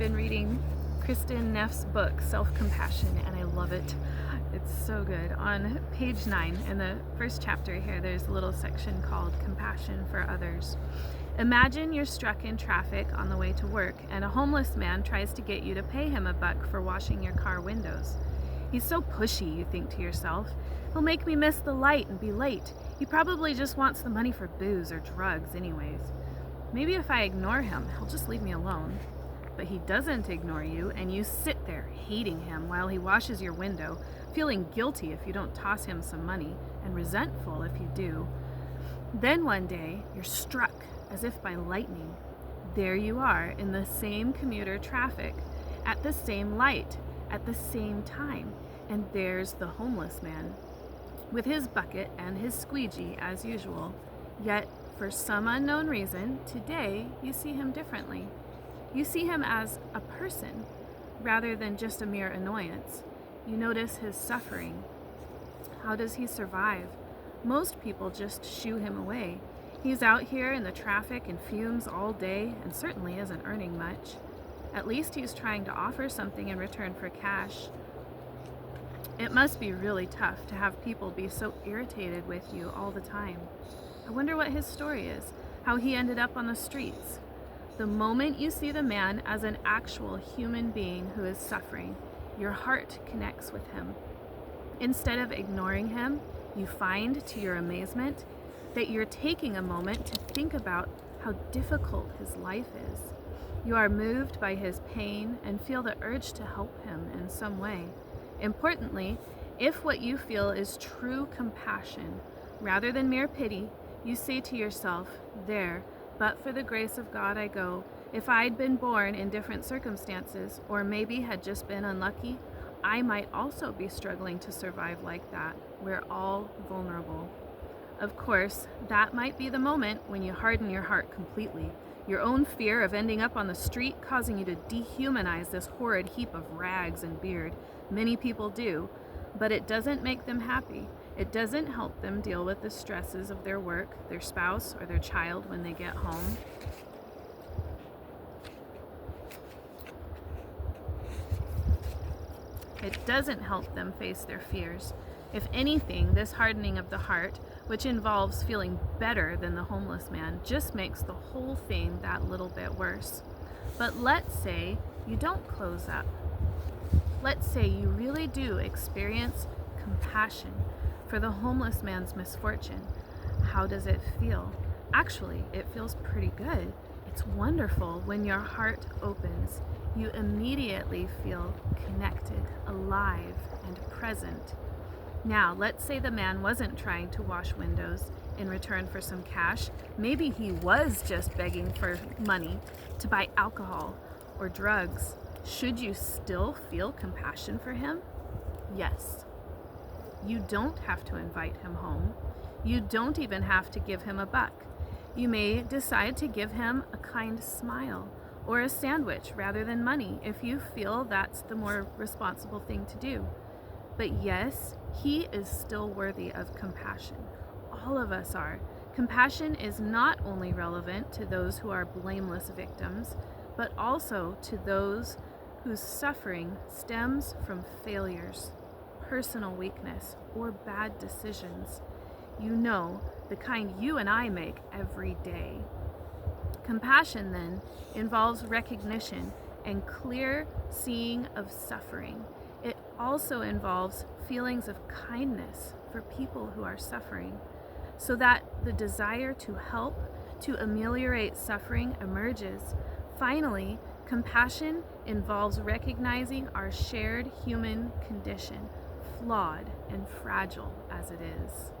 been reading Kristin Neff's book, Self-Compassion, and I love it. It's so good. On page 9, in the first chapter here, there's a little section called Compassion for Others. Imagine you're struck in traffic on the way to work, and a homeless man tries to get you to pay him $1 for washing your car windows. He's so pushy, you think to yourself. He'll make me miss the light and be late. He probably just wants the money for booze or drugs anyways. Maybe if I ignore him, he'll just leave me alone. But he doesn't ignore you, and you sit there hating him while he washes your window, feeling guilty if you don't toss him some money, and resentful if you do. Then one day, you're struck as if by lightning. There you are in the same commuter traffic, at the same light, at the same time, and there's the homeless man, with his bucket and his squeegee as usual. Yet, for some unknown reason, today you see him differently. You see him as a person, rather than just a mere annoyance. You notice his suffering. How does he survive? Most people just shoo him away. He's out here in the traffic and fumes all day and certainly isn't earning much. At least he's trying to offer something in return for cash. It must be really tough to have people be so irritated with you all the time. I wonder what his story is, how he ended up on the streets. The moment you see the man as an actual human being who is suffering, your heart connects with him. Instead of ignoring him, you find, to your amazement, that you're taking a moment to think about how difficult his life is. You are moved by his pain and feel the urge to help him in some way. Importantly, if what you feel is true compassion, rather than mere pity, you say to yourself, there, but for the grace of God I go. If I'd been born in different circumstances, or maybe had just been unlucky, I might also be struggling to survive like that. We're all vulnerable. Of course, that might be the moment when you harden your heart completely. Your own fear of ending up on the street causing you to dehumanize this horrid heap of rags and beard. Many people do, but it doesn't make them happy. It doesn't help them deal with the stresses of their work, their spouse, or their child when they get home. It doesn't help them face their fears. If anything, this hardening of the heart, which involves feeling better than the homeless man, just makes the whole thing that little bit worse. But let's say you don't close up. Let's say you really do experience compassion for the homeless man's misfortune. How does it feel? Actually, it feels pretty good. It's wonderful when your heart opens. You immediately feel connected, alive, and present. Now, let's say the man wasn't trying to wash windows in return for some cash. Maybe he was just begging for money to buy alcohol or drugs. Should you still feel compassion for him? Yes. You don't have to invite him home. You don't even have to give him $1. You may decide to give him a kind smile or a sandwich rather than money if you feel that's the more responsible thing to do. But yes, he is still worthy of compassion. All of us are. Compassion is not only relevant to those who are blameless victims, but also to those whose suffering stems from failures, personal weakness, or bad decisions. You know, the kind you and I make every day. Compassion, then, involves recognition and clear seeing of suffering. It also involves feelings of kindness for people who are suffering, so that the desire to help, to ameliorate suffering emerges. Finally, compassion involves recognizing our shared human condition, flawed and fragile as it is.